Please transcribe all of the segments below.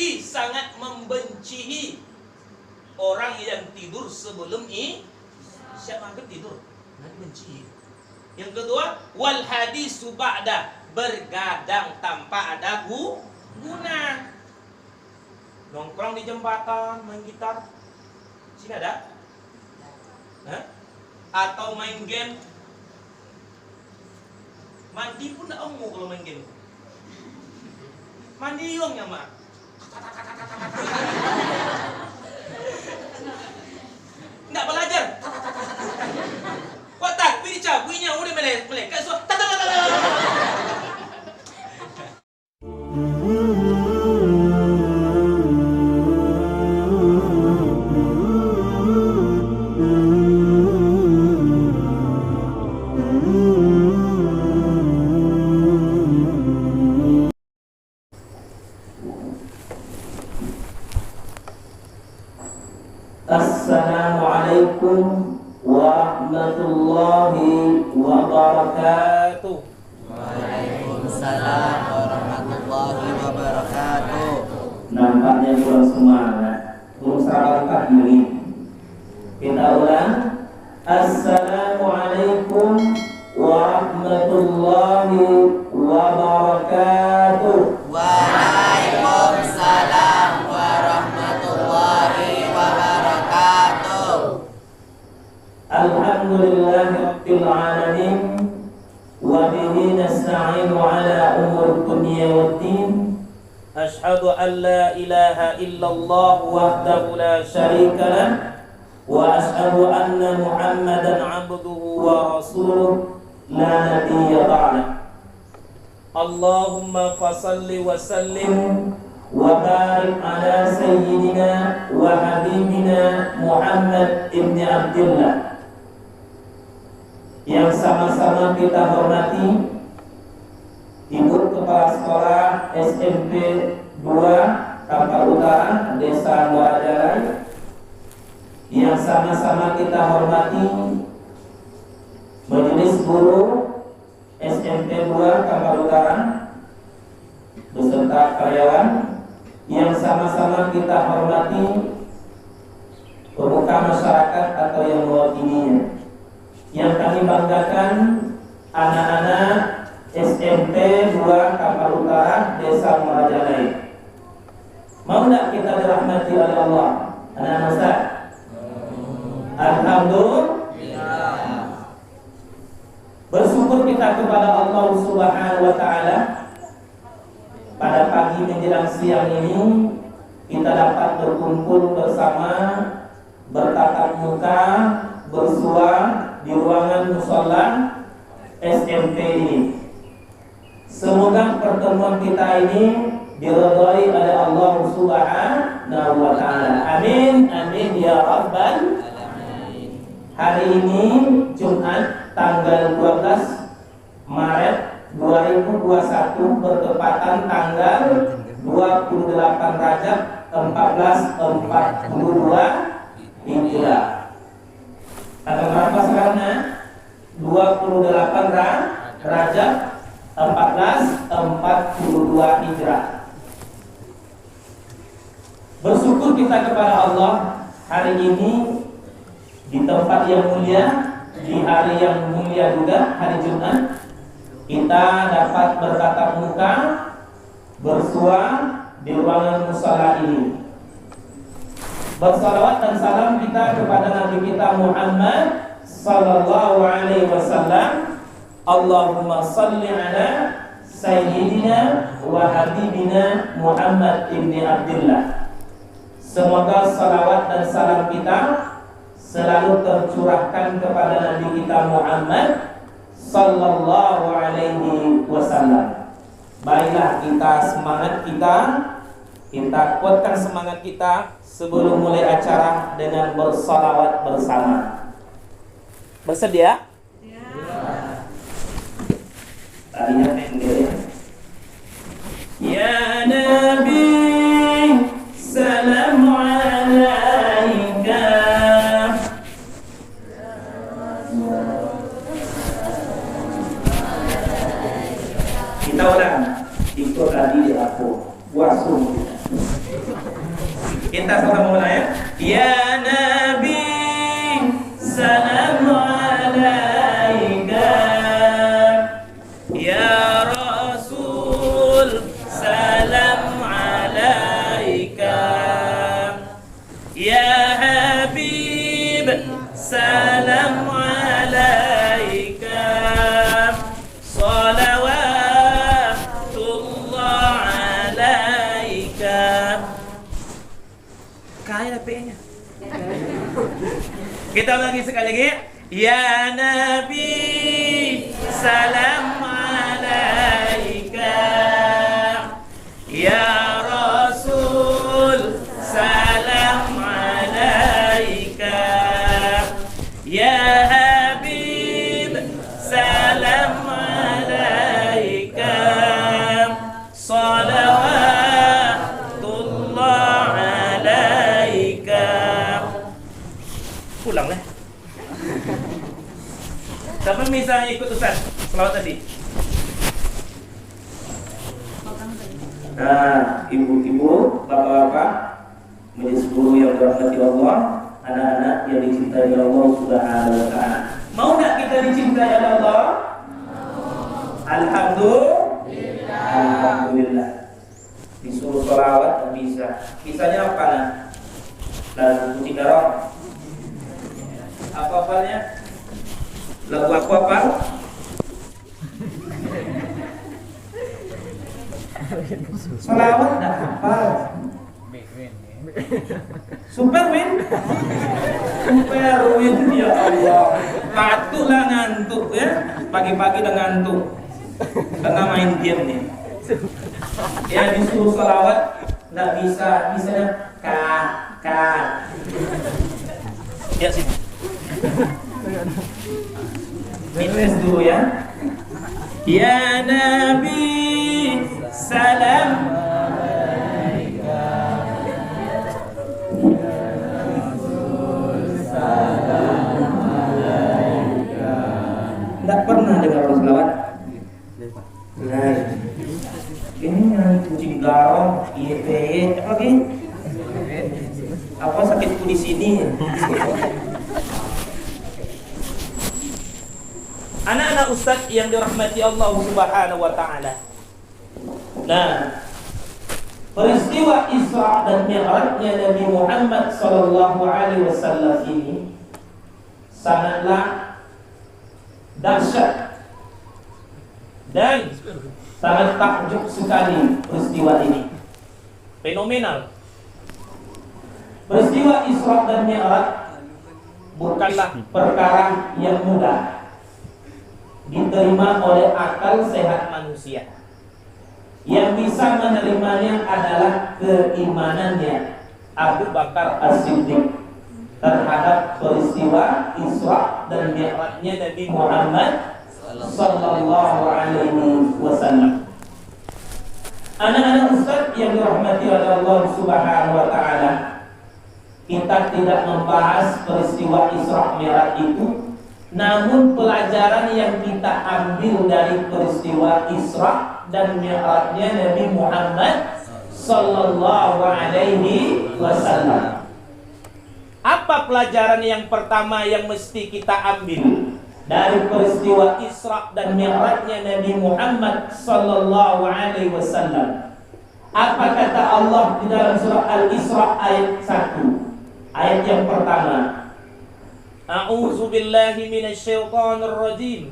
Nabi sangat membenci orang yang tidur sebelum siapa yang tidur? Nabi benci. Yang kedua, wal hadisu ba'da, bergadang tanpa ada guna. Nongkrong di jembatan main gitar. Sini ada? Hah? Atau main game. Mandi pun enggak mau kalau main game. Mandi yong ya, Mak. Enggak belajar. Kok tak pilih bunyinya udah melek kayak suara. Assalamualaikum warahmatullahi wabarakatuh. Waalaikumsalam warahmatullahi wabarakatuh. Nampaknya kurang semangat, kurang sabarkah diri. Kita ulang. Assalamualaikum warahmatullahi wabarakatuh. Waalaikumsalam warahmatullahi wabarakatuh. Alhamdulillahirabbil alamin wa bihi nasta'inu ala umur dunya waddin. Asyhadu an la ilaha illallah wahdahu la syarika lah wa asyhadu anna Muhammadan 'abduhu wa rasuluh la nabiyya ba'dah. Allahumma fasalli wa sallim wa barik ala sayyidina wa habibina Muhammad ibn Abdullah, yang sama-sama kita hormati Ibu Kepala Sekolah SMP 2 Kampar Utara, Desa Muarajalai, yang sama-sama kita hormati Majelis Guru SMP 2 Kampar Utara beserta karyawan, yang sama-sama kita hormati pemuka masyarakat atau yang mewakilinya. Yang kami banggakan anak-anak SMP 2 Kampar Utara, Desa Muarajalai. Mau tidak kita dirahmati oleh Allah? Anak-anak Ustaz? Alhamdulillah. Bersyukur kita kepada Allah Subhanahu wa Ta'ala. Pada pagi menjelang siang ini kita dapat berkumpul bersama, bertatap muka, bersua di ruangan mushola SMP ini. Semoga pertemuan kita ini diridhai oleh Allah Subhanahu wa Ta'ala. Amin, amin ya rabbal alamin. Hari ini Jumat tanggal 12 Maret 2021 bertepatan tanggal 28 Rajab 1442 Hijriah. Tanggal berapa sekarang? 28 Rajab 1442 Hijrah. Bersyukur kita kepada Allah hari ini di tempat yang mulia, di hari yang mulia juga, hari Jumat, kita dapat bertatap muka, bersua di ruangan mushola ini. Bersalawat dan salam kita kepada Nabi kita Muhammad sallallahu alaihi wasallam. Allahumma salli ala sayyidina wa habibina Muhammad ibn Abdullah. Semoga salawat dan salam kita selalu tercurahkan kepada Nabi kita Muhammad sallallahu alaihi wasallam. Baiklah, kita semangat kita kuatkan semangat kita sebelum mulai acara dengan bersalawat bersama. Bersedia? Ya. Tadinya pendek. Ya Nabi, salam alaika. Kita ulang. Itu tadi di aku. Wasum. Kita sama-sama ya. Ya Nabi, salam alaika. Ya Rasul, salam alaika. Ya Habib, salam alaika. Salawatullah alaika. Kaya P-nya. Kita lagi sekali lagi. Ya Nabi, salam alaika. Ya Rasul, salam alaika. Ya Habib, salam alaika. Salawatullah alaika. Pulang lah. Siapa misalnya ikut Ustaz selawat tadi? Nah, ibu-ibu, bapak-bapak, menjadi guru yang dirahmati Allah, anak-anak yang dicintai Allah Subhanahu wa ta'ala. Mau enggak kita dicintai oleh Allah? Alhamdulillah. Alhamdulillah. Disuruh selawat dan bisa. Bisanya apa nah? Lagu Puji Darong. Apa apalnya? Lagu aku apa? Selawat dah apa? Super win. Super win ya Allah. Patutlah ngantuk ya. Pagi-pagi udah ngantuk. Tengah main game nih. Ya disuruh selawat nggak bisa, bisanya ka. Ya sini. Fitness dulu ya. Ya Nabi, salam alaika. Ya Rasul, salam alaika. Tidak pernah dengar orang selawat? Nah, ini yang kucing garong, ITE, apa lagi? Apa sakitku di sini? Anak-anak Ustadz yang dirahmati Allah Subhanahu wa ta'ala. Nah, peristiwa Isra dan Mi'rajnya Nabi Muhammad sallallahu alaihi wasallam ini sangatlah dahsyat dan sangat takjub sekali peristiwa ini. Fenomenal. Peristiwa Isra dan Mi'raj bukanlah perkara yang mudah diterima oleh akal sehat manusia. Yang bisa menerimanya adalah keimanannya Abu Bakar As-Siddiq terhadap peristiwa Isra dan Mi'rajnya Nabi Muhammad sallallahu alaihi wasallam. Anak-anak Ustaz yang dirahmati oleh Allah Subhanahu wa ta'ala, kita tidak membahas peristiwa Isra Mi'raj itu, namun pelajaran yang kita ambil dari peristiwa Isra dan Mi'rajnya Nabi Muhammad sallallahu alaihi wasallam. Apa pelajaran yang pertama yang mesti kita ambil dari peristiwa Isra dan Mi'rajnya Nabi Muhammad sallallahu alaihi wasallam? Apa kata Allah di dalam surah Al-Isra ayat 1? Ayat yang pertama. A'udzu billahi minasyaitonir rajim.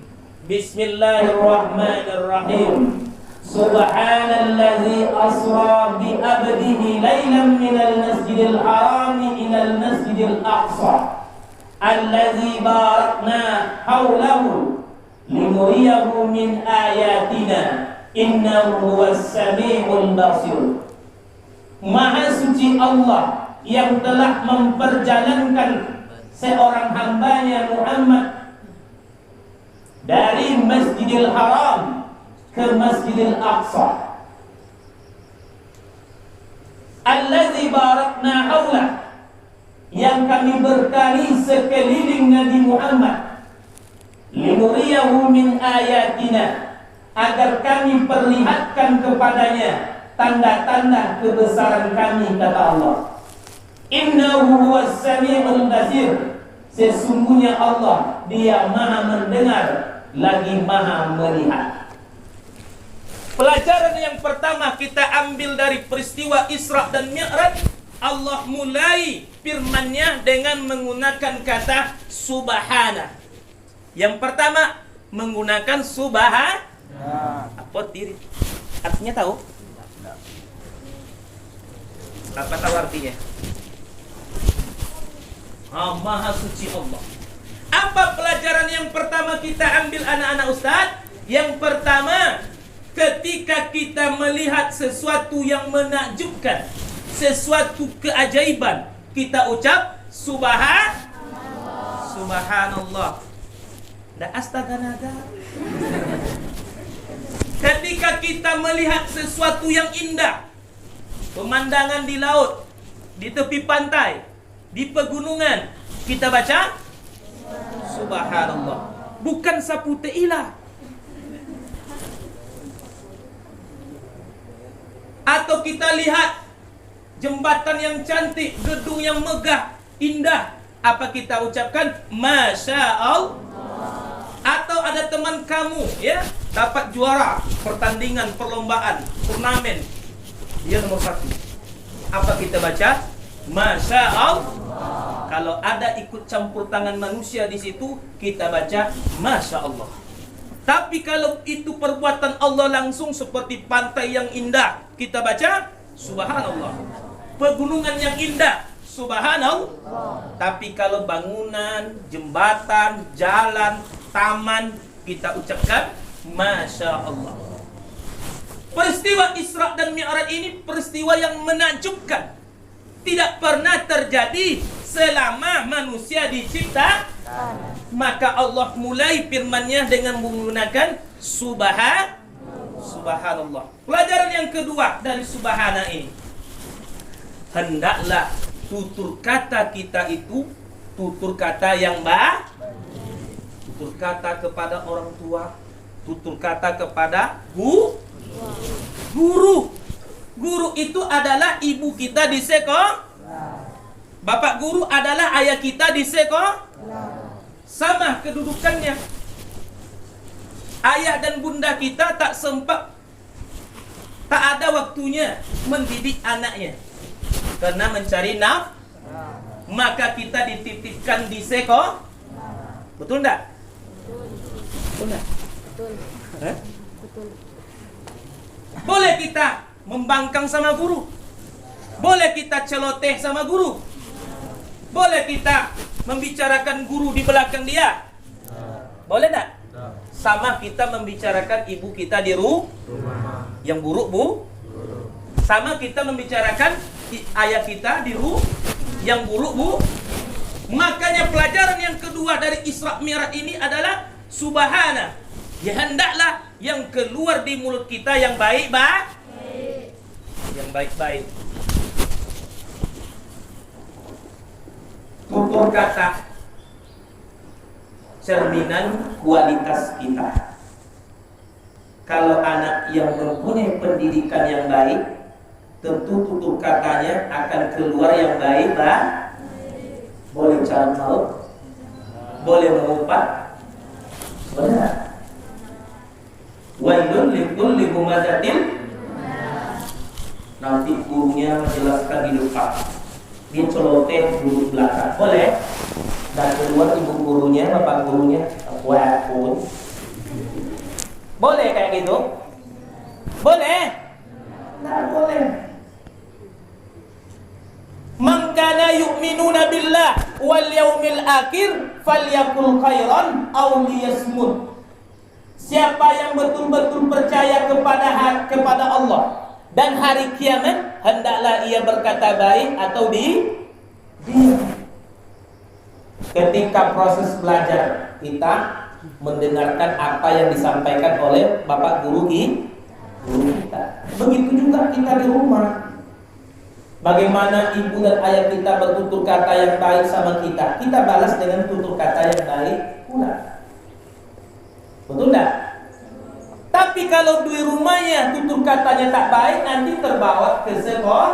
Bismillahirrahmanirrahim. Subhanallazi asra bi 'abdihi lailan minal masjidil harami ilal masjidil aqsa allazi barakna haulahu linuriyahu min ayatina innahu huwas samiul basir. Maha suci Allah yang telah memperjalankan seorang hambanya Muhammad dari Masjidil Haram ke Masjidil Aqsa allazi barakna haulah, yang kami berkahi sekeliling Nabi Muhammad, linuriyahu min ayatina, agar kami perlihatkan kepadanya tanda-tanda kebesaran kami, kata Allah. Innahu huwas sami'ul basir. Sesungguhnya Allah, Dia Maha mendengar lagi Maha melihat. Pelajaran yang pertama kita ambil dari peristiwa Isra dan Mi'raj, Allah mulai firman-Nya dengan menggunakan kata subhana. Yang pertama menggunakan subhana. Apa diri? Artinya tahu? Apa tahu artinya? Maha suci Allah. Apa pelajaran yang pertama kita ambil anak-anak Ustaz? Yang pertama, ketika kita melihat sesuatu yang menakjubkan, sesuatu keajaiban, kita ucap subhanallah. Dah astaga naga. Ketika kita melihat sesuatu yang indah, pemandangan di laut, di tepi pantai, di pegunungan, kita baca subhanallah, bukan sapu te'ilah. Atau kita lihat jembatan yang cantik, gedung yang megah, indah, apa kita ucapkan? Masya Allah. Atau ada teman kamu ya dapat juara pertandingan, perlombaan, turnamen, dia nomor 1, apa kita baca? Masya Allah. Kalau ada ikut campur tangan manusia di situ, kita baca Masya Allah. Tapi kalau itu perbuatan Allah langsung seperti pantai yang indah, kita baca Subhanallah. Pegunungan yang indah, Subhanallah. Tapi kalau bangunan, jembatan, jalan, taman, kita ucapkan Masya Allah. Peristiwa Isra dan Mi'raj ini peristiwa yang menakjubkan. Tidak pernah terjadi selama manusia dicipta. Maka Allah mulai firman-Nya dengan menggunakan subhanallah. Pelajaran yang kedua dari subhana ini, hendaklah tutur kata kita itu tutur kata yang baik. Tutur kata kepada orang tua, tutur kata kepada guru. Guru itu adalah ibu kita di sekolah. Bapak guru adalah ayah kita di sekolah. Sama kedudukannya. Ayah dan bunda kita tak sempat, tak ada waktunya mendidik anaknya karena mencari nafkah. Maka kita dititipkan di sekolah. Betul enggak? Betul enggak? Betul. Betul. Boleh kita membangkang sama guru, boleh kita celoteh sama guru, boleh kita membicarakan guru di belakang dia, boleh tak? Sama kita membicarakan ibu kita di rumah yang buruk sama kita membicarakan ayah kita di rumah yang buruk Makanya pelajaran yang kedua dari Isra Mi'raj ini adalah subhana. Ya hendaklah yang keluar di mulut kita yang baik-baik. Yang baik-baik. Tutur kata cerminan kualitas kita. Kalau anak yang mempunyai pendidikan yang baik, tentu tutur katanya akan keluar yang baik-baik. Boleh calon maut, boleh mengumpat, benar. Wailun likulli humazatin. Nanti gurunya menjelaskan di depan, dia celoteh duduk belakang, boleh. Dan keluar ibu gurunya, bapak gurunya, walaupun boleh kayak gitu, boleh, nggak boleh. Man kana yu'minuna billah wal yaumil akhir falyakul khairan aw liyasmut. Siapa yang betul-betul percaya kepada Allah dan hari kiamat, hendaklah ia berkata baik atau diam. Ketika proses belajar, kita mendengarkan apa yang disampaikan oleh bapak guru kita. Begitu juga kita di rumah. Bagaimana ibu dan ayah kita bertutur kata yang baik sama kita, kita balas dengan tutur kata yang baik pula. Betul enggak? Tapi kalau di rumahnya tutur katanya tak baik, nanti terbawa ke sekolah.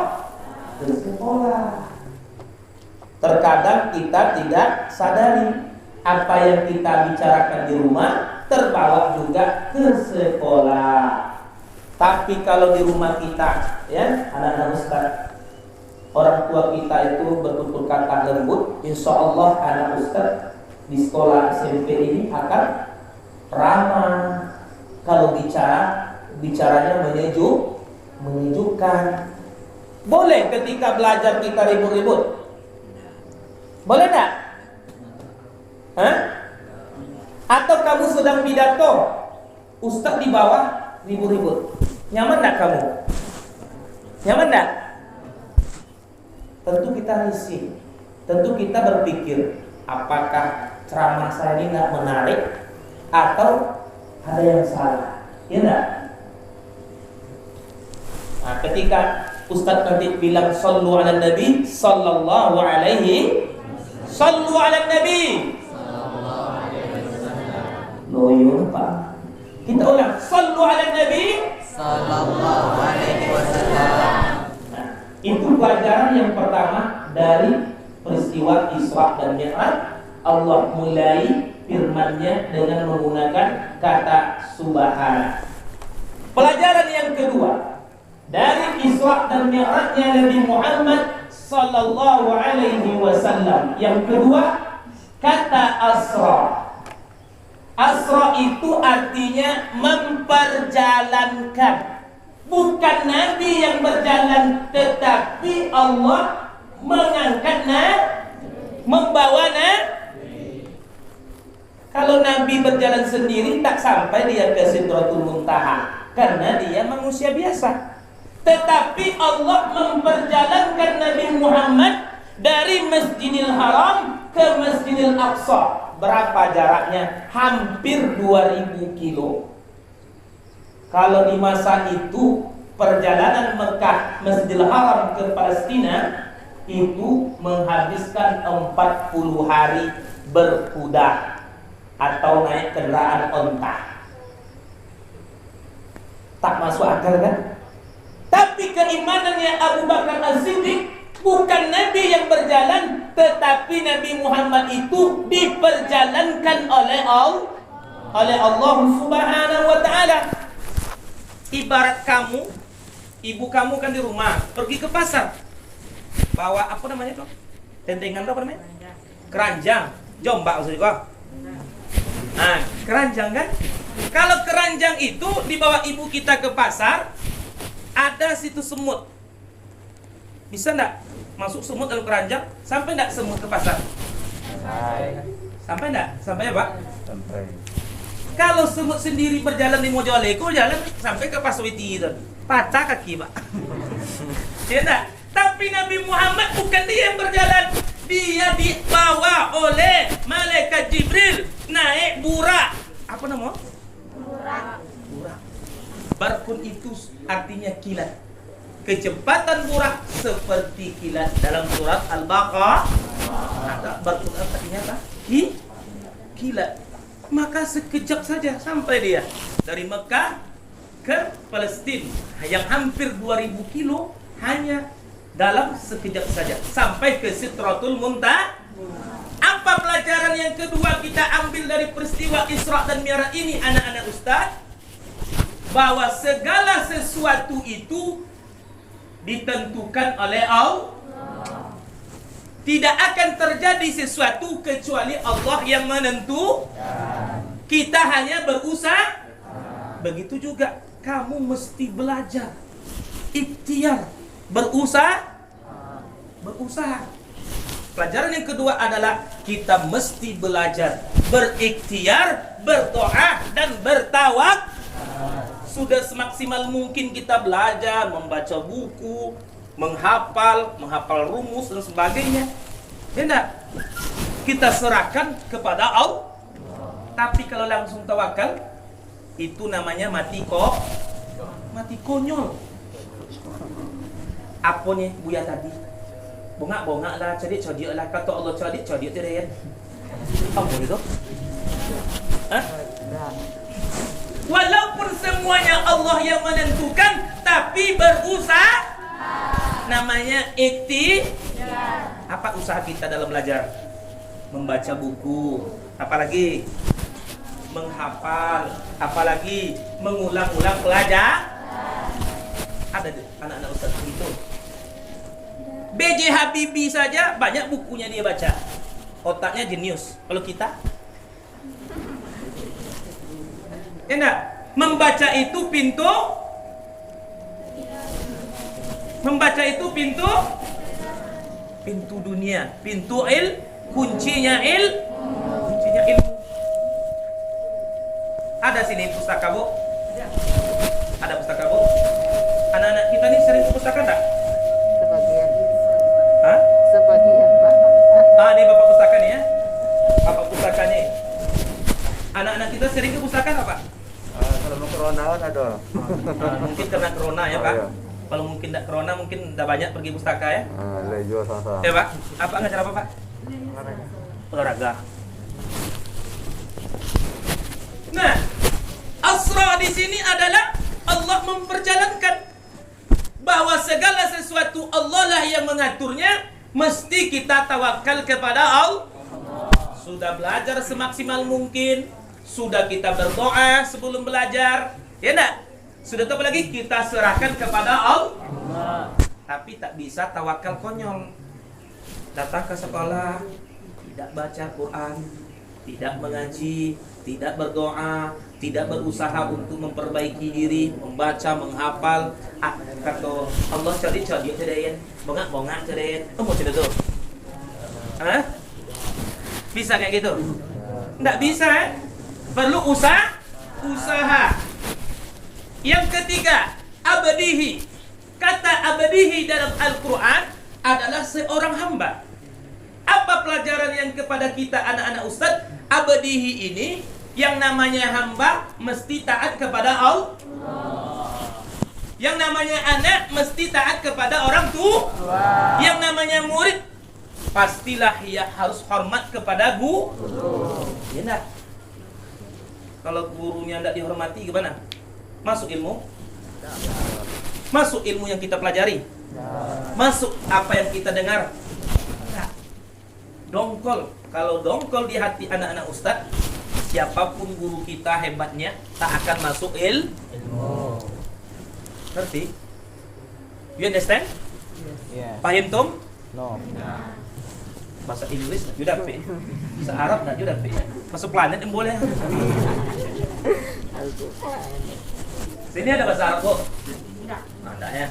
Terkadang kita tidak sadari apa yang kita bicarakan di rumah terbawa juga ke sekolah. Tapi kalau di rumah kita, ya anak-anak ustaz, orang tua kita itu betul-betul kata lembut, insya Allah anak ustaz di sekolah SMP ini akan ramah. Kalau bicaranya menyejukkan. Boleh ketika belajar kita ribut-ribut? Boleh tak? Hah? Atau kamu sedang pidato, ustaz di bawah ribut-ribut, nyaman tak kamu? Nyaman tak? Tentu kita risih, tentu kita berpikir, apakah ceramah saya ini nggak menarik atau ada yang salah, ya enggak? Nah, ketika ustaz nanti bilang sallu ala nabi sallallahu alaihi sallu ala nabi loyun pak, kita ulang sallu ala nabi sallallahu alaihi wasallam. Nah, itu pelajaran yang pertama dari peristiwa Isra dan Mi'raj. Allah mulai firman-Nya dengan menggunakan kata subhana. Pelajaran yang kedua dari Isra dan Mi'raj-nya Nabi Muhammad sallallahu alaihi wasallam. Yang kedua, kata asra. Asra itu artinya memperjalankan. Bukan Nabi yang berjalan, tetapi Allah mengangkatnya, membawa Nabi. Kalau Nabi berjalan sendiri tak sampai dia ke Sidratul Muntaha, karena dia manusia biasa. Tetapi Allah memperjalankan Nabi Muhammad dari Masjidil Haram ke Masjidil Aqsa. Berapa jaraknya? Hampir 2000 kilo. Kalau di masa itu perjalanan Mekah Masjidil Haram ke Palestina itu menghabiskan 40 hari berkuda atau naik kendaraan onta. Tak masuk akal kan? Tapi keimanannya Abu Bakar As-Siddiq, bukan Nabi yang berjalan, tetapi Nabi Muhammad itu diperjalankan oleh Allah Subhanahu wa ta'ala. Ibarat kamu, ibu kamu kan di rumah, pergi ke pasar, bawa apa namanya tuh? Tentengan tuh apa namanya? Keranjang, jombak maksudnya kok. Nah, keranjang kan? Kalau keranjang itu dibawa ibu kita ke pasar, ada situ semut. Bisa enggak masuk semut dalam keranjang? Sampai enggak semut ke pasar? Sampai enggak? Sampai ya, Pak? Sampai. Kalau semut sendiri berjalan di Mojoleku, jalan sampai ke Paswiti itu. Patah kaki, Pak. Ya enggak? Tapi Nabi Muhammad bukan dia yang berjalan. Dia dibawa oleh malaikat Jibril naik burak. Apa nama? Burak. Barkun itu artinya kilat. Kecepatan burak seperti kilat. Dalam surat Al-Baqarah ada barkun artinya apa? Kilat. Maka sekejap saja sampai dia dari Mekah ke Palestina yang hampir 2000 kilo hanya dalam sekejap saja sampai ke Sidratul Muntaha. Apa pelajaran yang kedua kita ambil dari peristiwa Isra dan Mi'raj ini, anak-anak ustaz? Bahwa segala sesuatu itu ditentukan oleh Allah. Tidak akan terjadi sesuatu kecuali Allah yang menentukan. Kita hanya berusaha. Begitu juga kamu mesti belajar, ikhtiar, berusaha. Pelajaran yang kedua adalah kita mesti belajar, berikhtiar, berdoa dan bertawakal. Sudah semaksimal mungkin kita belajar, membaca buku, menghafal rumus dan sebagainya. Ya enggak? Kita serahkan kepada Allah. Tapi kalau langsung tawakal, itu namanya mati konyol. Apa nih Buya tadi? Bongak-bongak lah, cadik-cadik lah. Kata Allah cadik-cadik tu dia. Apa itu? Hah? Walaupun semuanya Allah yang menentukan, tapi berusaha. namanya Apa usaha kita dalam belajar? Membaca buku, apalagi menghafal, apalagi mengulang-ulang pelajar. Ada anak-anak ustaz itu. B.J. Habibie saja banyak bukunya dia baca. Otaknya jenius. Kalau kita? Enggak. Membaca itu pintu. Membaca itu pintu dunia, kuncinya ilmu. Ada sini pustaka, Bu? Ada pustaka, Bu? Anak-anak kita nih sering ke pustaka enggak? Sebagian. Hah? Sebagian, Pak. Ini Bapak pustaka nih ya. Bapak pustakanya. Anak-anak kita sering ke pustaka enggak, Pak? Kalau mau corona kan ada. Mungkin karena corona ya, Oh, Pak. iya. Kalau mungkin enggak corona mungkin udah banyak pergi pustaka ya. Lejo sama-sama. Ya, Pak. Apa ngajar apa, Pak? Olahraga. Nah, asra di sini adalah Allah memperjalankan bahwa segala sesuatu Allah lah yang mengaturnya, mesti kita tawakal kepada Allah. Sudah belajar semaksimal mungkin, sudah kita berdoa sebelum belajar, ya enggak? Sudah apa lagi kita serahkan kepada Allah. Tapi tak bisa tawakal konyol. Datang ke sekolah, tidak baca Quran, tidak mengaji, tidak berdoa, tidak berusaha untuk memperbaiki diri, membaca, menghafal. Kata Allah cari cedain, bongak cedain. Mau cerita tuh? Bisa kayak gitu? Nggak bisa, perlu usaha. Yang ketiga, abadihi. Kata abadihi dalam Al-Quran adalah seorang hamba. Apa pelajaran yang kepada kita anak-anak ustaz? Abadihi ini yang namanya hamba mesti taat kepada Allah. Yang namanya anak mesti taat kepada orang tua. Yang namanya murid pastilah ia harus hormat kepada guru. Ya enggak? Kalau gurunya tidak dihormati gimana? Masuk ilmu? Masuk ilmu yang kita pelajari? Masuk apa yang kita dengar? Dongkol. Kalau dongkol di hati anak-anak ustaz, siapapun guru kita hebatnya tak akan masuk ilmu. Ngerti? You understand? Yes. Paham Tom? No. Bahasa Inggris nak juga pe. Bahasa Arab nak juga pe. Masuk planet yang boleh. Sini ada bahasa Arab kok. Enggak. Ada ya.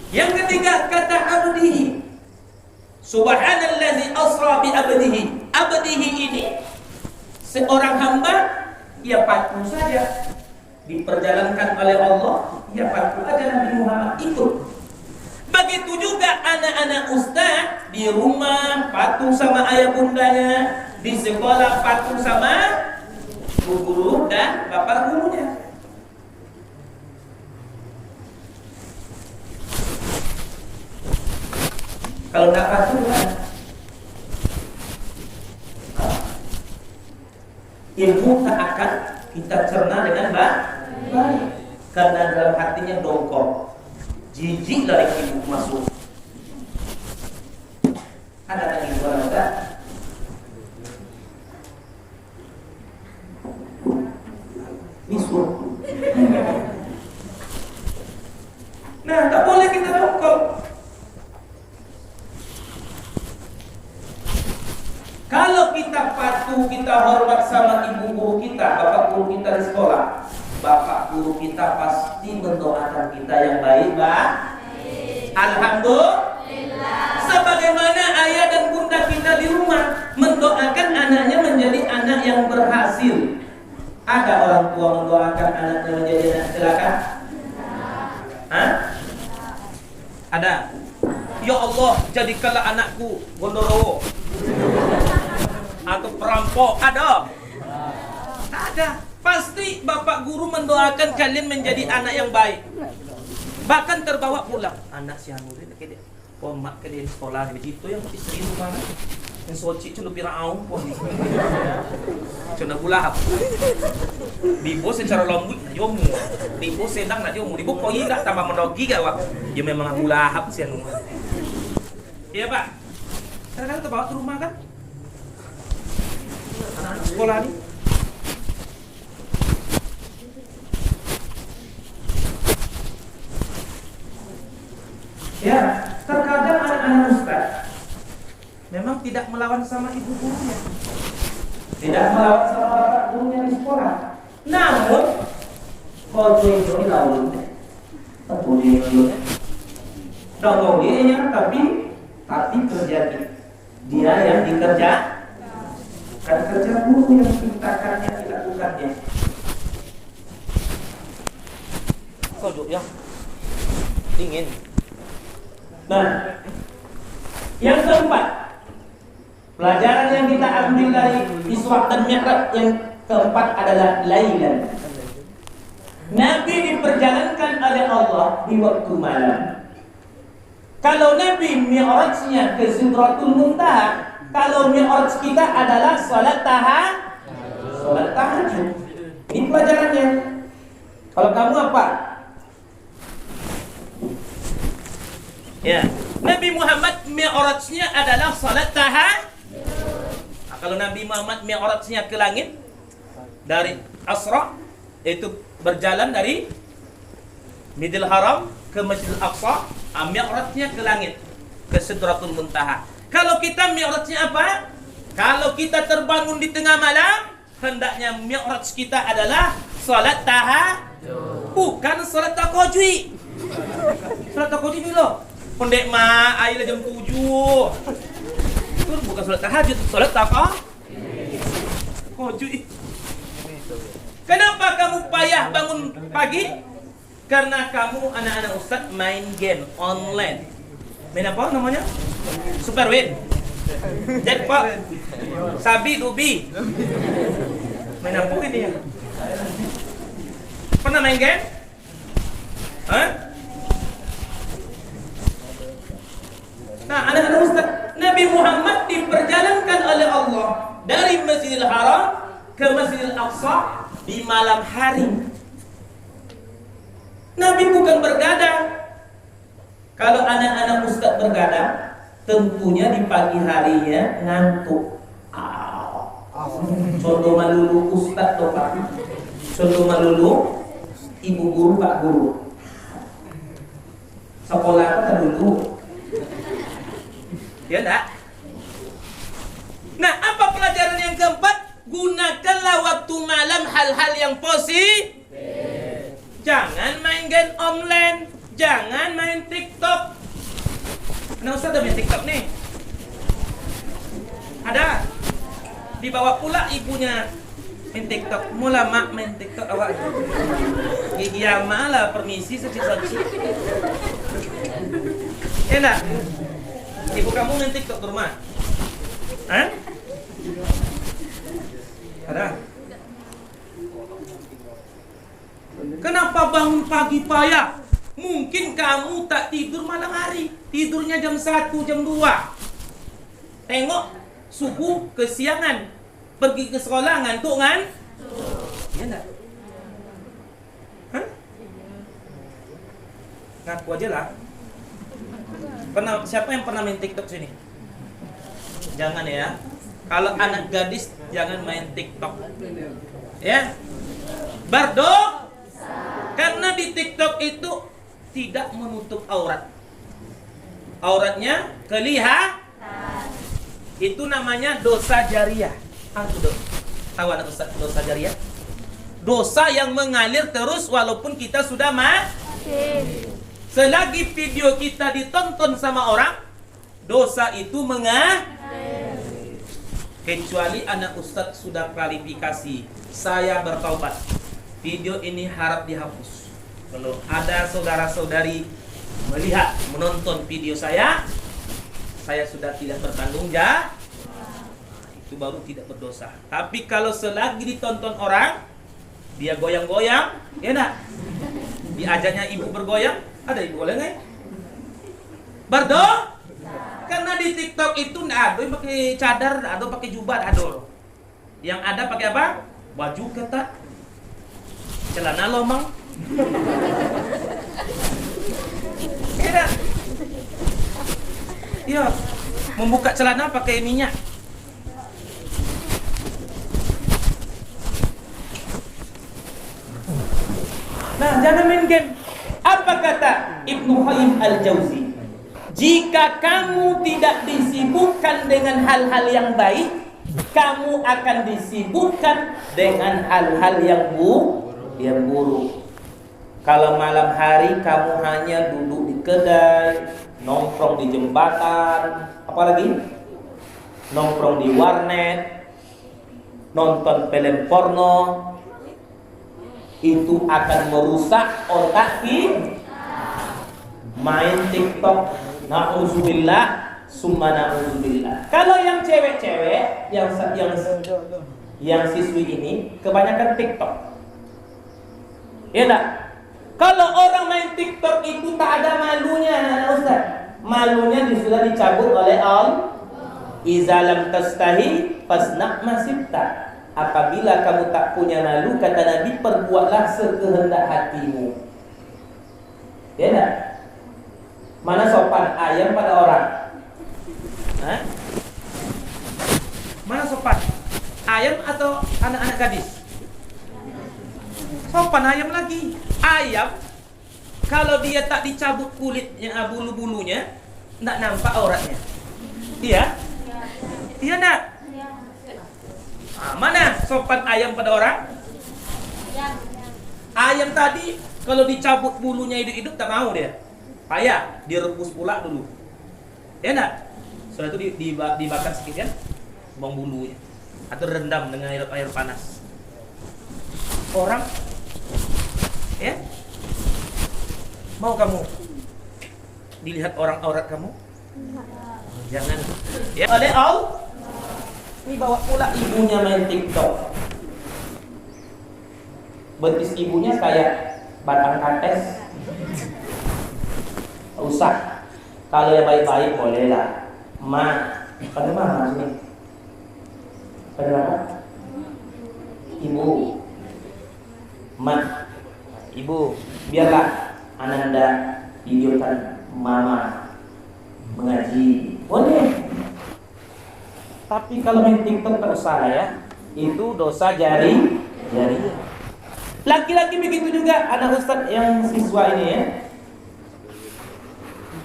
Yang ketiga kata abdihi. Subhanallazi asra bi abdihi. Abdihi ini seorang hamba, ia patuh saja, diperjalankan oleh Allah, ia patuh aja Nabi Muhammad ikut. Begitu juga anak-anak ustaz di rumah patuh sama ayah bundanya, di sekolah patuh sama guru dan bapak gurunya. Kalau nggak patuh kan? Ilmu tak akan kita cerna dengan baik, karena dalam hatinya dongkol, jijik dari ilmu masuk. Ada lagi orang enggak? Bisu. Nah, tak boleh kita dongkol. Kalau kita patuh, kita hormat sama ibu guru kita, bapak guru kita di sekolah, bapak guru kita pasti mendoakan kita yang baik, Pak. Alhamdulillah. Sebagaimana ayah dan bunda kita di rumah mendoakan anaknya menjadi anak yang berhasil. Ada orang tua mendoakan anaknya menjadi anak celaka? Hah? Ada. Ya Allah, jadikanlah anakku gondorowo atau perampok. Ada? Ada. Pasti bapak guru mendoakan kalian menjadi anak yang baik. Bahkan terbawa pulang anak si Hanurin ke dia. Mak ke dia sekolah begitu yang istri itu mana? Yang soci cuna Firaun pun ni. Cuna gulahap. Dibo secara lembut jomu. Dibo senang nak jomu. Dibo koi tak tambah mendogi gak wak. Ya memang gulahap sih anu. Iya Pak. Kadang-kadang terbawa ke rumah kan? Anak-anak sekolah ni. Ya, terkadang anak-anak ustaz memang tidak melawan sama ibu gurunya, tidak melawan sama bapak gurunya di sekolah. Namun, kalau itu lawan, boleh dulu. Dong dia tapi terjadi dia yang dikerja, bukan kerja guru yang dimintakannya dilakukannya. Kodok ya, dingin. Nah, yang keempat, pelajaran yang kita ambil dari Isra dan Mi'raj yang keempat adalah lailan. Nabi diperjalankan oleh Allah di waktu malam. Kalau Nabi Mi'rajnya ke Sidratul Muntaha, kalau Mi'raj kita adalah salat tahajud. Ini pelajarannya. Kalau kamu apa? Ya, Nabi Muhammad Mi'rajnya adalah salat tahajud. Nah, kalau Nabi Muhammad Mi'rajnya ke langit dari Asra, itu berjalan dari Masjidil Haram ke Masjidil Aqsa, Mi'rajnya ke langit, ke Sidratul Muntaha. Kalau kita Mi'rajnya apa? Kalau kita terbangun di tengah malam, hendaknya Mi'raj kita adalah salat tahajud, bukan salat tahajud. Salat tahajud ini loh. Pendek ma, air jam 7. Itu bukan salat tahajud, salat tahajud. Kenapa kamu payah bangun pagi? Karena kamu anak-anak ustaz main game online. Main apa namanya? Super Win, Jackpot, Sabi Dubi. Main apa ini ya? Pernah main game? Hah? Nah, anak-anak ustaz, Nabi Muhammad diperjalankan oleh Allah dari Masjidil Haram ke Masjidil Aqsa di malam hari. Nabi bukan bergadang. Kalau anak-anak ustaz bergadang, tentunya di pagi harinya ngantuk. Contoh malulu ustaz atau Pak. Contoh malulu ibu guru, Pak guru. Sekolah apa dulu? Ya enggak? Nah, apa pelajaran yang keempat? Gunakanlah waktu malam hal-hal yang positif. Jangan main game online, jangan main TikTok. Nah, Ustaz ada main TikTok nih. Ada. Dibawa pula ibunya main TikTok. Mula mak main TikTok awak. Gigi malah permisi saja-saja. Enak. Ibu kamu main TikTok ke rumah? Hah? Ada? Kenapa bangun pagi payah? Mungkin kamu tak tidur malam hari. Tidurnya jam 1, jam 2. Tengok subuh kesiangan. Pergi ke sekolah ngantuk kan? Iya enggak? Hah? Ngaku aja lah. Siapa yang pernah main TikTok sini? Jangan ya. Kalau anak gadis jangan main TikTok. Ya. Bardo. Karena di TikTok itu tidak menutup aurat. Auratnya kelihatan. Itu namanya dosa jariah. Tahu anak Ustaz dosa jariah? Dosa yang mengalir terus walaupun kita sudah mati. Selagi video kita ditonton sama orang, dosa itu mengalir. Kecuali anak Ustaz sudah klarifikasi, saya bertaubat, video ini harap dihapus. Kalau ada saudara-saudari melihat, menonton video saya sudah tidak bertanggung jawab, itu baru tidak berdosa. Tapi kalau selagi ditonton orang, dia goyang-goyang, ya enggak? Diajaknya ibu bergoyang, ada ibu boleh nggak? Bardo? karena di TikTok itu nggak ada yang pakai cadar, nggak ada pakai jubah, nggak ada. Yang ada pakai apa? Baju ketat, celana lomang. Iya. Iya. Membuka celana pakai minyak. Nah, jangan main game. Apa kata Ibnu Qayyim Al-Jauzi? Jika kamu tidak disibukkan dengan hal-hal yang baik, kamu akan disibukkan dengan hal-hal yang buruk. Kalau malam hari kamu hanya duduk di kedai, nongkrong di jembatan, apalagi nongkrong di warnet, nonton film porno, itu akan merusak otak kita. Main TikTok, na'udzubillah, summa na'udzubillah. Kalau yang cewek-cewek, yang siswi ini kebanyakan TikTok. Ya enggak? Kalau orang main TikTok itu tak ada malunya, anak Ustaz. Malunya sudah dicabut oleh Allah. Iza lam tastahi fasna' ma sibta. Apabila kamu tak punya malu, kata Nabi, perbuatlah sekehendak hatimu. Ya enggak? Mana sopan ayam pada orang? Hah? Mana sopan? Ayam atau anak-anak gadis? Sopan ayam lagi. Ayam kalau dia tak dicabut kulitnya, bulu-bulunya, enggak nampak auratnya. Iya? Iya enggak? Mana sopan ayam pada orang? Ayam tadi kalau dicabut bulunya hidup-hidup tak mau dia. Payah, direbus pula dulu. Ya enggak? Setelah itu dibakar sedikit kan, buang bulunya. Atau rendam dengan air panas. Orang, ya? Mau kamu dilihat orang aurat kamu? Jangan. Ya, oleh Allah. Ini bawa pula ibunya main TikTok. Betis ibunya kayak batang kates. Usah. Kalau yang baik-baik boleh lah. Ma, pada mana sini? Pada mana? Ibu. Ma, ibu. Biarlah Ananda videokan mama mengaji. Boleh. Tapi kalau main TikTok tak usah ya. Itu dosa jari. Laki-laki begitu juga. Ada ustaz yang siswa ini ya.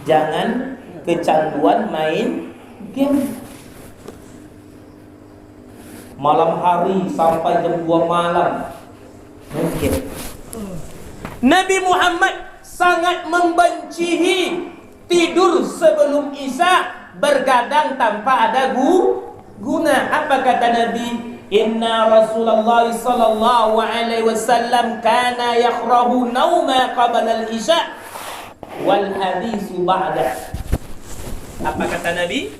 Jangan kecanduan main game. Malam hari sampai jam 2 malam main game. Nabi Muhammad sangat membencihi tidur sebelum Isya, bergadang tanpa ada guna. Apa kata Nabi? Inna Rasulullah sallallahu alaihi wasallam kana yakrahu nauma qabla al-isya wal haditsu ba'da. Apa kata Nabi?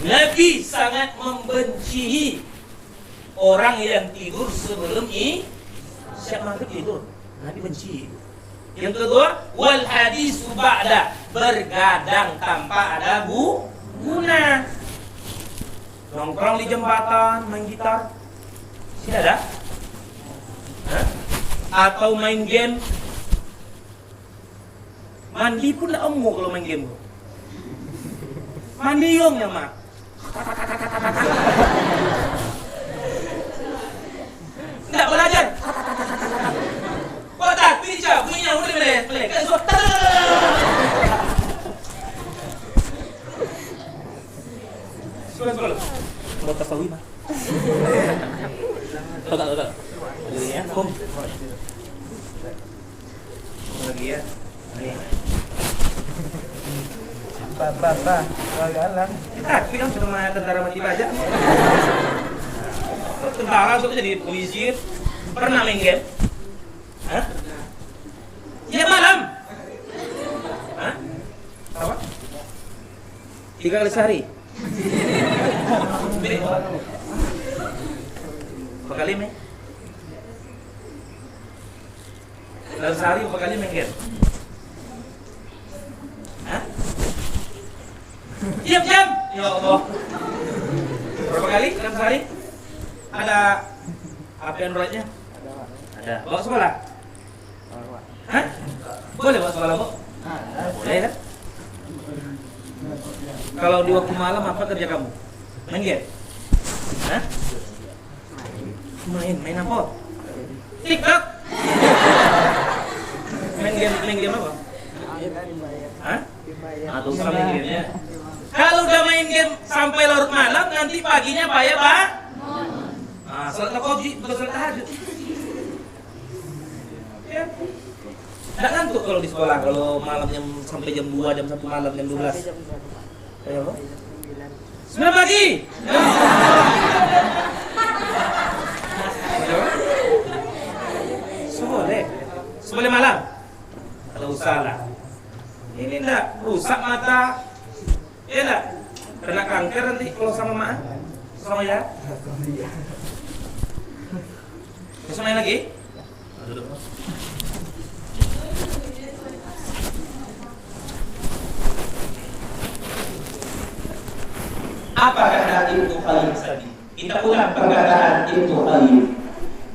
Nabi sangat membencihi orang yang tidur sebelum isya maghrib tidur. Nabi benci. Yang kedua, wal haditsu ba'da, bergadang tanpa ada guna. Nongkrong di jembatan, main gitar. Sini ada? Hah? Atau main game. Mandi pun tak omong kalau main game. Mandi yong ya, Mak. Tidak belajar. Kok tapi cabutnya udah melek. Kan so. Sekolah. Mau tasawi mah. Tak. Jadi ya, kom. Lagi ya. Nih. Ba, galang. Tapi kan sudah tentara mati bajak. Tentara sudah jadi polisi. Pernah main game? Hah? Ya malam. Hah? Apa? 3 kali sehari. Berapa kali main? Dalam sehari berapa kali main game? Hah? Diam. Ya Allah. Berapa kali dalam sehari? Ada HP Androidnya? Ada. Bawa sekolah? Hah? Boleh bawa sekolah, Bu? Boleh kan? Kalau di waktu malam apa kerja kamu? Main game? Hah? Main apa? TikTok? Main game apa? Hah? Atau main gamenya? Kalau udah main game sampai larut malam, nanti paginya bayar, Pak? Salat tahajud, betul salat tahajud. Ya. Nggak ngantuk kalau di sekolah, kalau malam sampai jam 2, jam 1 malam, jam 12. Kayak apa? 9 pagi. Boleh malam? Kalau salah. Ini enggak rusak mata. Ya enggak? Kena kanker nanti kalau sama mak. Sama ya. Bisa main lagi? Duduk. Apa kata Ibnu Qayyim tadi? Kita ulang perkataan Ibnu Qayyim.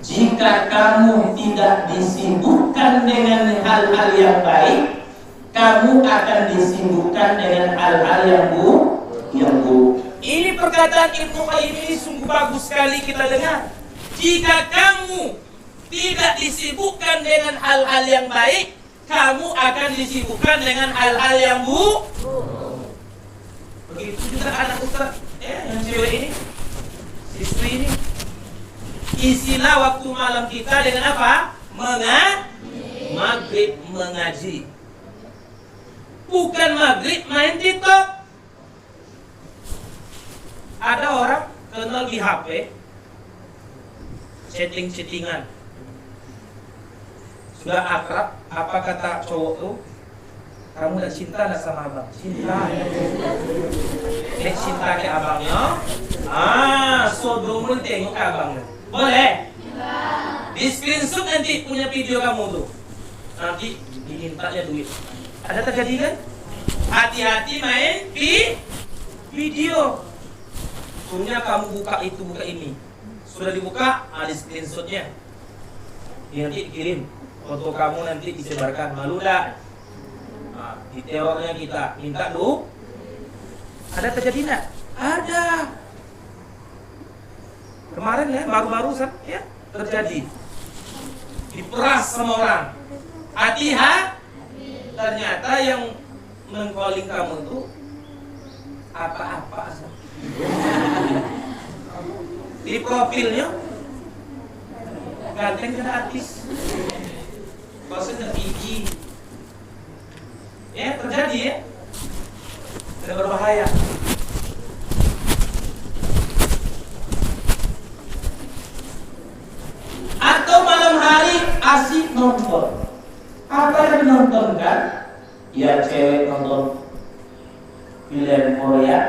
Jika kamu tidak disibukkan dengan hal-hal yang baik, kamu akan disibukkan dengan hal-hal yang buruk. Ini perkataan Ibnu Qayyim ini sungguh bagus sekali kita dengar. Jika kamu tidak disibukkan dengan hal-hal yang baik, kamu akan disibukkan dengan hal-hal yang buruk. Begitu juga anak ustaz, yang cewek ini, istri ini. Isilah waktu malam kita dengan apa? Maghrib mengaji. Bukan maghrib main TikTok. Ada orang kenal di HP, chatting-chattingan. Sudah akrab, apa kata cowok tuh? Kamu udah cinta gak sama abang? Cinta. Cinta ke abangnya. Sebelum tengok ke abangnya. Boleh? Di screenshot nanti punya video kamu tuh. Nanti dimintanya duit. Ada terjadi kan? Hati-hati main video. Punya kamu buka itu, buka ini. Sudah dibuka, ada screenshotnya. Nanti dikirim. Foto kamu nanti disebarkan. Malu dah. Diterornya kita. Minta dulu. Ada terjadi enggak? Ada. Kemarin ya, baru-baru ya, terjadi. Diperas sama orang. Hati-hati. Ternyata yang mengcalling kamu itu apa-apa. Di profilnya ganteng kena artis. Maksudnya tinggi. Ya, terjadi ya. Dan berbahaya. Atau malam hari asik nonton. Apa yang nontonkan? Ya cewek nonton film Korea,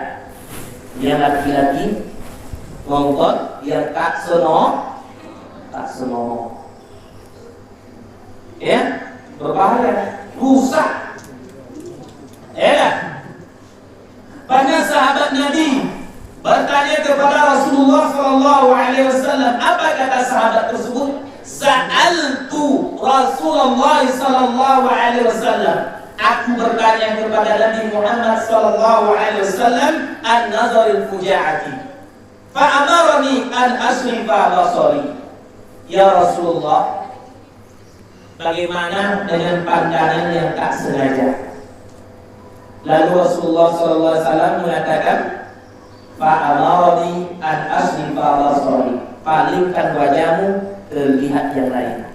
yang laki-laki nonton yang tak senonoh. Ya, berbahaya, rusak. Ya. Banyak sahabat Nabi bertanya kepada Rasulullah SAW. Apa kata sahabat tersebut? Sa'altu Rasulullah SAW. Aku bertanya kepada Nabi Muhammad SAW an-nazaril fujaati. Fa'amarani an asrifa basari. Ya Rasulullah, bagaimana dengan pandangan yang tak sengaja? Lalu Rasulullah SAW mengatakan, fa'amarani an asrifa basari. Palingkan wajahmu lihat yang lain.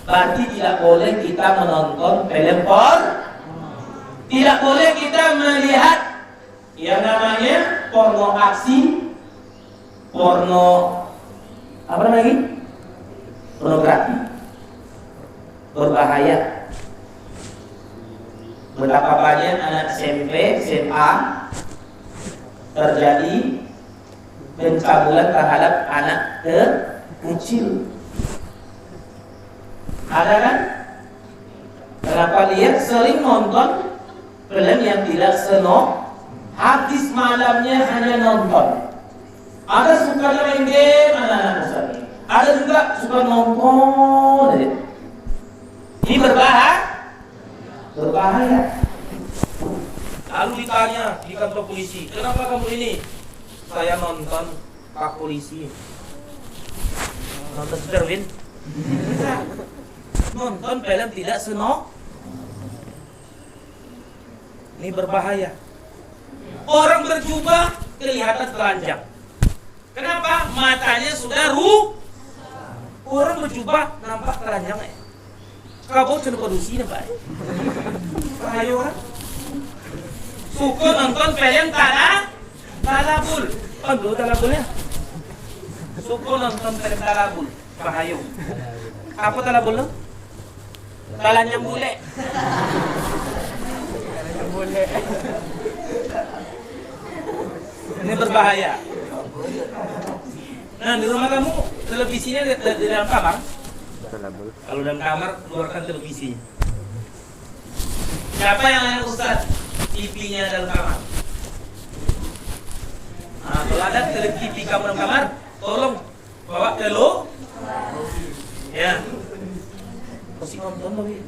Berarti tidak boleh kita menonton film tidak boleh kita melihat yang namanya porno aksi, porno apa lagi? Pornografi. Berbahaya. Betapa banyak anak SMP, SMA terjadi pencabulan terhadap anak kecil. Ada kan? Kenapa dia sering nonton film yang tidak habis malamnya hanya nonton. Ada suka main game anak-anak Ustaz. Ada juga suka nonton aja. Ini berbahaya. Lalu ditanya di kantor polisi, kenapa kamu ini? Saya nonton Pak Polisi. Nonton Darwin? Nonton film tidak seno. Ini berbahaya. Orang berjubah kelihatan telanjang. Kenapa? Matanya sudah Orang berjubah nampak telanjang ya. Kau cuma produksi nih Pak. Bahaya kan? Suka nonton film talabul. Aduh talabulnya. Suka nonton film talabul. Bahaya. Apa talabul lo? Telanjang bule. Ini berbahaya. Nah di rumah kamu televisinya di dalam kamar. Kalau dalam kamar keluarkan televisinya. Siapa yang lain Ustaz? TV-nya dalam kamar. Nah, kalau ada TV kamu dalam kamar, tolong bawa ke lo. Ya. Masih nonton lagi.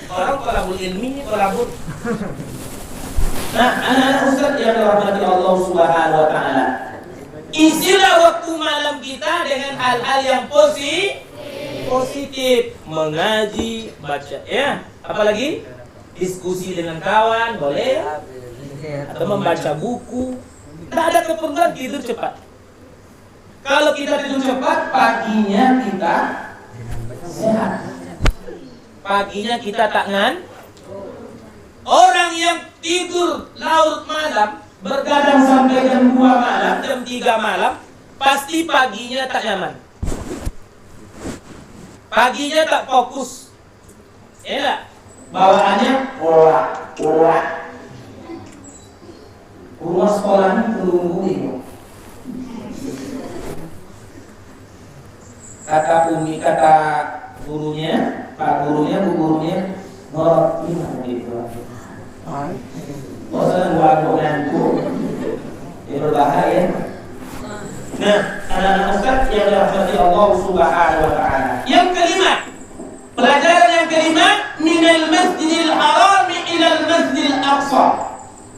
Orang kolabul ilmi, kolabul. Nah, anak-anak Ustaz yang dirahmati Allah Subhanahu wa taala. Isilah waktu malam kita dengan hal-hal yang positif, Mengaji, baca, ya. Apalagi diskusi dengan kawan, boleh. Atau membaca buku. Tidak ada keperluan tidur cepat. Kalau kita tidur cepat, paginya kita sehat. Paginya kita tak ngan. Orang yang tidur larut malam, Bergadang sampai jam 2 malam, jam 3 malam, pasti paginya tak nyaman. Paginya tak fokus. Enak. bawaannya orak. Rumah sekolahnya terunggu ini. Kata gurunya, pak gurunya, bu gurunya, norok gimana gitu. Bosan gua ngantuk, ini berbahaya. Nah, anak-anak Ustaz yang dirahmati Allah Subhanahu wa taala. Yang kelima, pelajaran yang kelima, minal Masjidil Haram ila Masjidil Aqsa.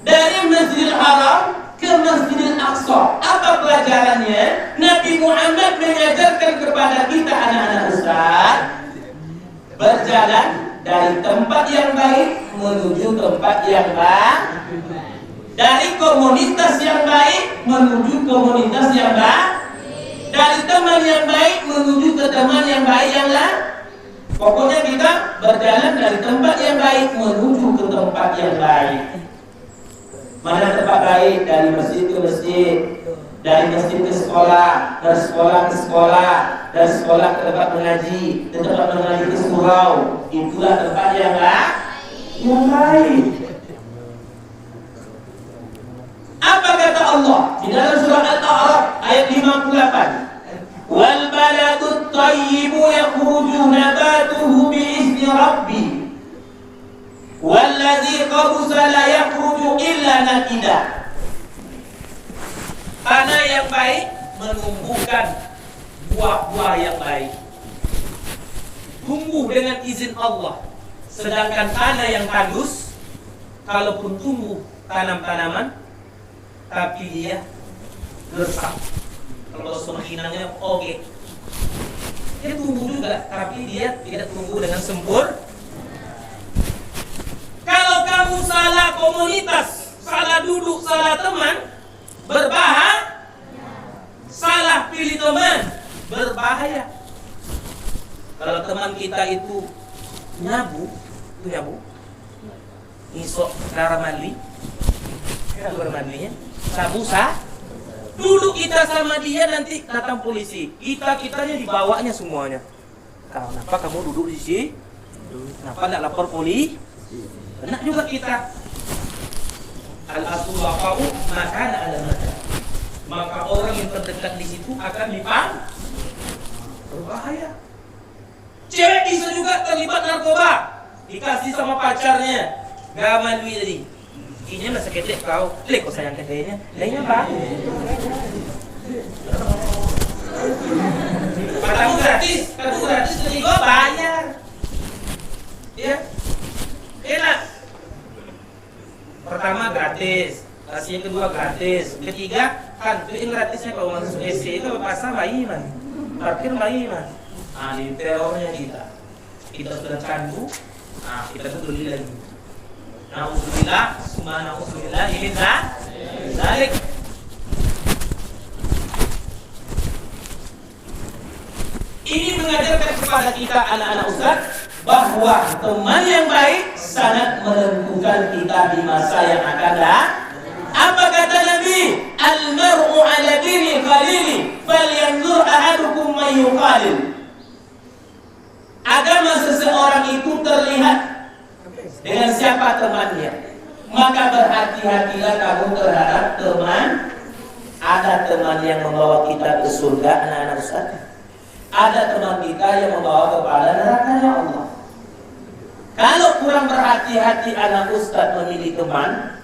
Dari Masjidil Haram ke Masjidil Aqsa. Apa pelajarannya? Nabi Muhammad mengajarkan kepada kita anak-anak Ustaz, berjalan dari tempat yang baik menuju tempat yang baik, dari komunitas yang baik menuju komunitas yang baik, dari teman yang baik menuju ke teman yang baik yang lain. Pokoknya kita berjalan dari tempat yang baik menuju ke tempat yang baik. Mana tempat baik? Dari masjid ke masjid, dari masjid ke sekolah, dari sekolah ke sekolah, dari sekolah ke tempat mengaji, dari tempat mengaji ke surau. Itulah tempat yang baik. Apa kata Allah di dalam surah Al-A'raf ayat 58? Wal baladut thayyibu yakhruju nabatuhu bi'izni rabbi wallazi khabusa la yakhruju illa nakida. Tanah yang baik menumbuhkan buah-buah yang baik, tumbuh dengan izin Allah. Sedangkan tanah yang tandus, kalaupun tumbuh tanam-tanaman, tapi dia gersang. Kalau semakinannya oke, dia tumbuh juga, tapi dia tidak tumbuh dengan sempurna. Kalau kamu salah komunitas, salah duduk, salah teman, berbahaya. Salah pilih teman, berbahaya. Kalau teman kita itu nyabu, isok darah mandi, sabusa. Dulu kita sama dia, nanti datang polisi, kitanya dibawanya semuanya. Kenapa kamu duduk di sini? Kenapa tidak lapor polisi? Kena juga kita. Al-aslu waqa'u makana ala makan. Maka orang yang terdekat di situ akan berbahaya. Cewek bisa juga terlibat narkoba. dikasih sama pacarnya, gaman duit tadi. Ini masa ketek kau, lek kau sayang kayaknya, lainnya bagus. Katamu gratis, jadi gua bayar. Ya, enak. Pertama gratis, kasih yang kedua gratis, ketiga kan itu yang gratisnya kalau masuk SC itu pasang bayi man, parkir bayi man. Ah di terornya kita sudah candu, kita tuh beli lagi. Nauzubillah, summa nauzubillah, ini zalik. Ini mengajarkan kepada kita anak-anak ustaz bahwa teman yang baik sangat menentukan kita di masa yang akan datang. Apa kata Nabi? Al-mar'u ala dini khalili, falyanzur ahadukum man yukhalil. Agama seseorang itu terlihat dengan siapa temannya. Maka berhati-hatilah kamu terhadap teman. Ada teman yang membawa kita ke surga, anak-anak ustaz. Ada teman kita yang membawa kepada neraka, ya Allah. Kalau kurang berhati-hati anak ustaz memilih teman,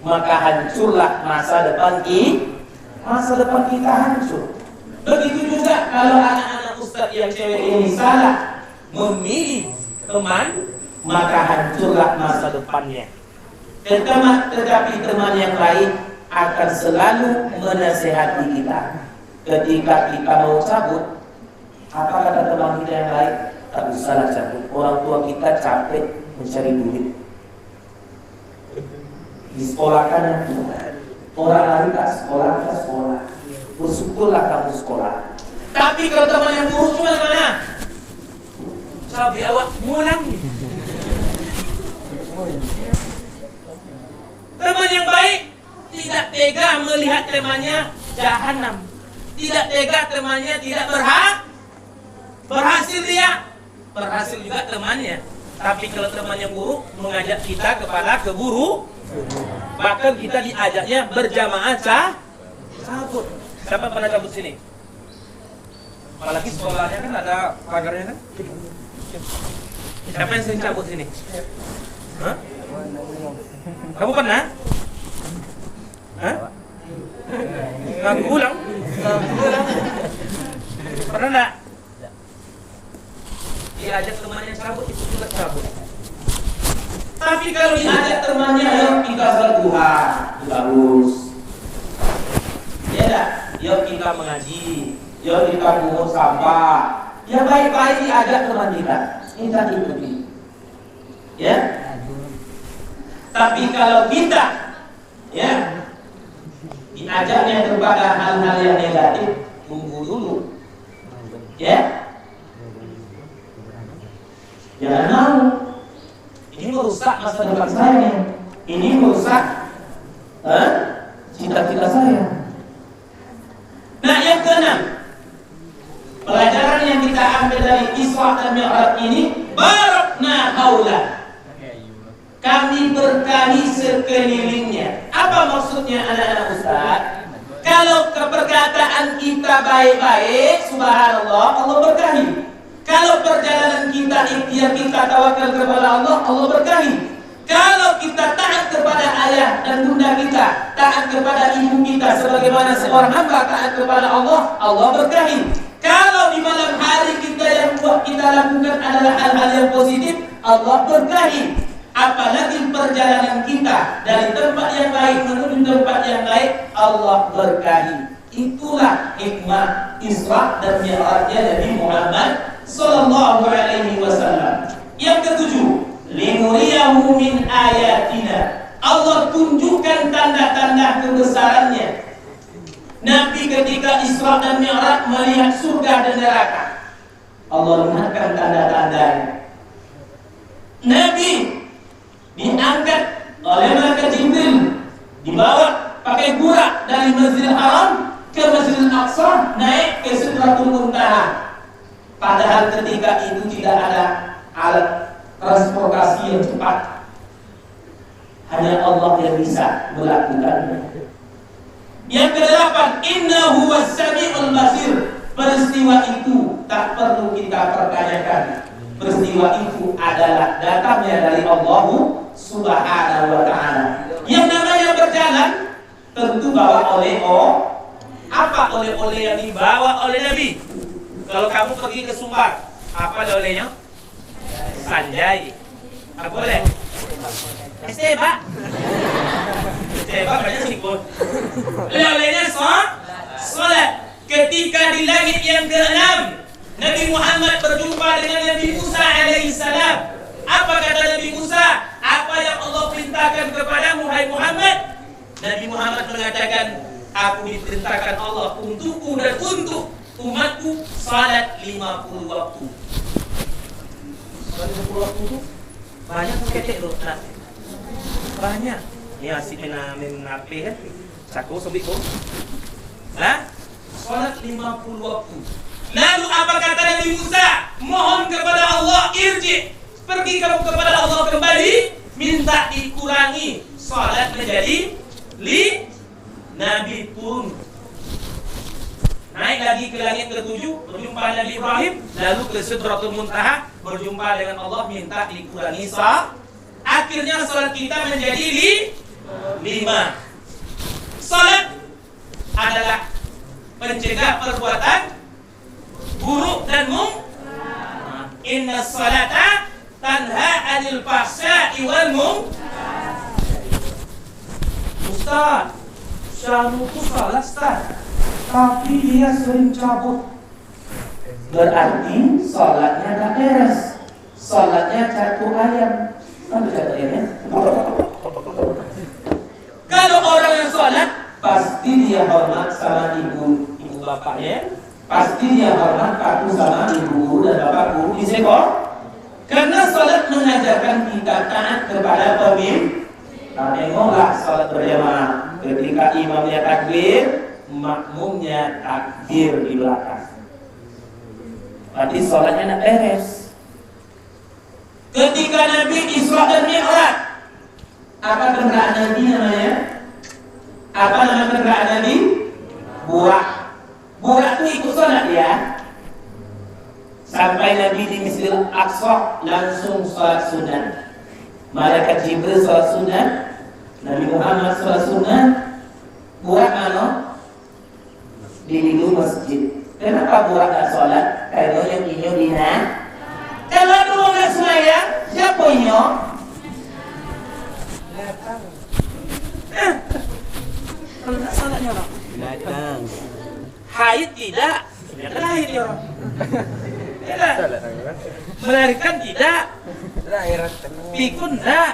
maka hancurlah masa depan kita hancur. Begitu juga kalau anak-anak ustaz yang cewek ini salah memilih teman, maka hancurlah masa depannya. Tetapi teman yang baik akan selalu menasihati kita. Ketika kita mau cabut, apa kata teman kita yang baik? Tak usahlah cabut. Orang tua kita capek mencari duit. Di sekolah kan orang lari ke sekolah. Bersyukurlah kamu sekolah. Tapi kalau teman yang buruk cuma mana? Sabi awak mulang. Teman yang baik tidak tega melihat temannya jahanam. Tidak tega temannya tidak berhasil dia. Berhasil juga temannya. Tapi kalau temannya buruk mengajak kita kepada keburu, bahkan kita diajaknya berjamaah cabut. Siapa pernah cabut sini? Apalagi sekolahnya kan ada pagarnya kan? Siapa yang sering cabut sini? Hah? Kamu pernah? Hah? Ngaku pulang? Pernah enggak? Diajak temannya cabut, itu juga cabut. Tapi kalau diajak temannya, ayo kita sholat duha, bagus. Ya dah, yuk kita mengaji, yuk kita pungut sampah. Ya baik-baik diajak teman kita ikuti. Ya. Tapi kalau kita, ya, diajaknya kepada hal-hal yang negatif, tunggu dulu. Ya. Jangan mau. Ini merusak masa depan saya. Ini merusak cita-cita saya. Nah, yang keenam, pelajaran yang kita ambil dari Isra dan Mi'raj ini, barakna haula. Kami berkahi sekelilingnya. Apa maksudnya anak-anak ustaz? Kalau keperkataan kita baik-baik, subhanallah, Allah berkahi. Kalau perjalanan kita ikhtiar, kita tawakal kepada Allah, Allah berkahi. Kalau kita taat kepada ayah dan bunda kita, taat kepada ibu kita sebagaimana seorang hamba taat kepada Allah, Allah berkahi. Kalau di malam hari kita yang buat kita lakukan adalah hal-hal yang positif, Allah berkahi. Apalagi perjalanan kita dari tempat yang baik menuju tempat yang baik, Allah berkahi. Itulah hikmah Isra dan Mi'rajnya Nabi Muhammad sallallahu alaihi wasallam. Yang ketujuh, linuriyahu min ayatina. Allah tunjukkan tanda-tanda kebesarannya. Nabi ketika Isra dan Mi'raj melihat surga dan neraka, Allah lihatkan tanda-tandanya. Nabi diangkat oleh malaikat Jibril, dibawa pakai burak dari Masjidil Haram ke Masjidil Aqsa, naik ke Sidratul Muntaha. Padahal ketika itu tidak ada alat transportasi yang cepat. Hanya Allah yang bisa melakukannya. Yang kedelapan, innahu was-sami'ul basir. Peristiwa itu tak perlu kita pertanyakan. peristiwa itu adalah datangnya dari Allah Subhanahu wa Ta'ala. Yang namanya berjalan tentu bawa apa oleh-oleh yang dibawa oleh Nabi. Kalau kamu pergi ke Sumbar, apa oleh-olehnya? Sanjay. Apa boleh? Pak. Pak banyak sih pun. Oleh-olehnya salat. Ketika di langit yang ke-6, Nabi Muhammad berjumpa dengan Nabi Musa alaihissalam. Apa kata Nabi Musa? Apa yang Allah perintahkan kepadamu, hai Muhammad? Nabi Muhammad mengatakan, aku diperintahkan Allah untukku dan untuk umatku salat 50 waktu. Salat 50 waktu itu banyak ketek loh. Banyak. Ya si menape kan. Cako sobik ko. Nah, salat 50 waktu. Lalu apa kata Nabi Musa? Mohon kepada Allah, irji. Pergi kamu kepada Allah kembali, minta dikurangi salat menjadi Nabi pun naik lagi ke langit ke-7, berjumpa Nabi Ibrahim, lalu ke Sidratul Muntaha, berjumpa dengan Allah, minta dikurangi salat. Akhirnya salat kita menjadi 5. Salat adalah pencegah perbuatan buruk dan munkar. Inna salata tanha 'anil fahsya'i wal munkar. Ustaz, Syanu itu salah Ustaz, tapi dia sering cabut. Berarti salatnya tak beres. Salatnya jatuh ayam. Apa jatuh ayamnya? Kalau orang yang salat, pasti dia hormat sama ibu bapaknya. Pasti dia hormat patuh sama ibu dan bapak guru di sekolah. Karena salat mengajarkan kita taat kepada pemimpin. Nah, tengoklah salat berjamaah. Ketika imamnya takbir, makmumnya takbir di belakang. Berarti salatnya nak beres. Ketika Nabi Isra dan Mi'raj, apa kendaraan Nabi namanya? Apa nama kendaraan Nabi? Burak. Burak itu ikut salat ya. Sampai Nabi di Masjidil Aqsa langsung salat sunat. Malaikat Jibril salat sunat, Nabi Muhammad salat sunat. Burak mana? Di luar masjid. Kenapa burak tak salat? Kalau yang inyo dina. Kalau dulu nak sembahyang, siapa inyo? Kalau tak salatnya orang. Binatang. Haid tidak. Ternyata lahir ya orang. Tidak. Melahirkan tidak. Pikun tidak.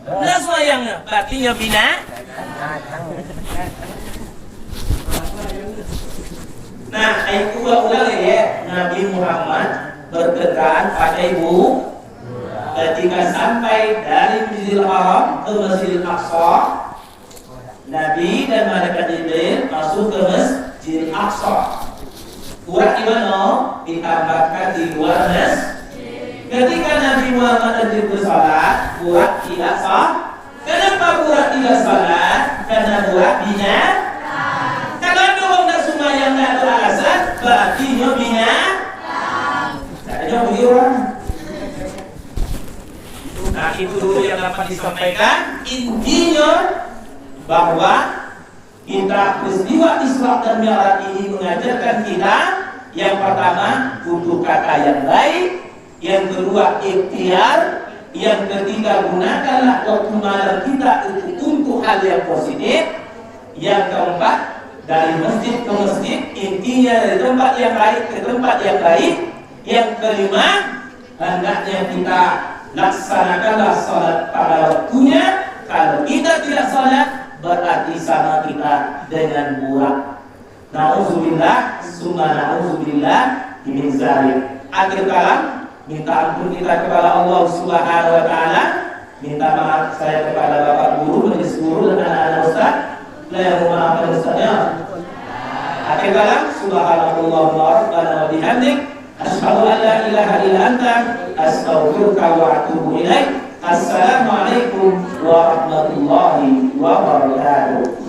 Tidak sembahyangnya. Berarti binatang. Nah, itu ulang ya. Nabi Muhammad berkendaraan pakai burak. Ketika sampai dari Masjidil Haram ke Masjidil Aqsa, Nabi dan malaikat Jibril masuk ke Masjidil Aqsa. Burak di mana? Ditambahkan di luar masjid. Ketika Nabi Muhammad dan Jibril salat, burak tidak sah. Kenapa burak tidak salat? Karena burak binatang. Kalau orang tak sembahyang tak ada alasan, berarti dia binatang. Ada bagi orang. Nah, itu dulu yang dapat disampaikan. Intinya bahwa kita peristiwa Isra dan Mi'raj ini mengajarkan kita, yang pertama butuh kata yang baik, yang kedua ikhtiar, yang ketiga gunakanlah waktu malam kita untuk hal yang positif, yang keempat dari masjid ke masjid, intinya dari tempat yang baik ke tempat yang baik, yang kelima hendaknya kita laksanakanlah salat pada waktunya. Kalau kita tidak salat, berarti sama kita dengan burak. Nauzubillah, summa nauzubillah min zalik. Akhir kalam, minta ampun kita kepada Allah Subhanahu wa Ta'ala. Minta maaf saya kepada Bapak Guru, Majelis Guru dan anak-anak Ustaz. Saya memaafkan Ustaznya. Akhir kalam, subhanallah wa bihamdik, asyhadu an la ilaha illa anta, astaghfiruka wa atubu ilaik. Assalamualaikum warahmatullahi wabarakatuh.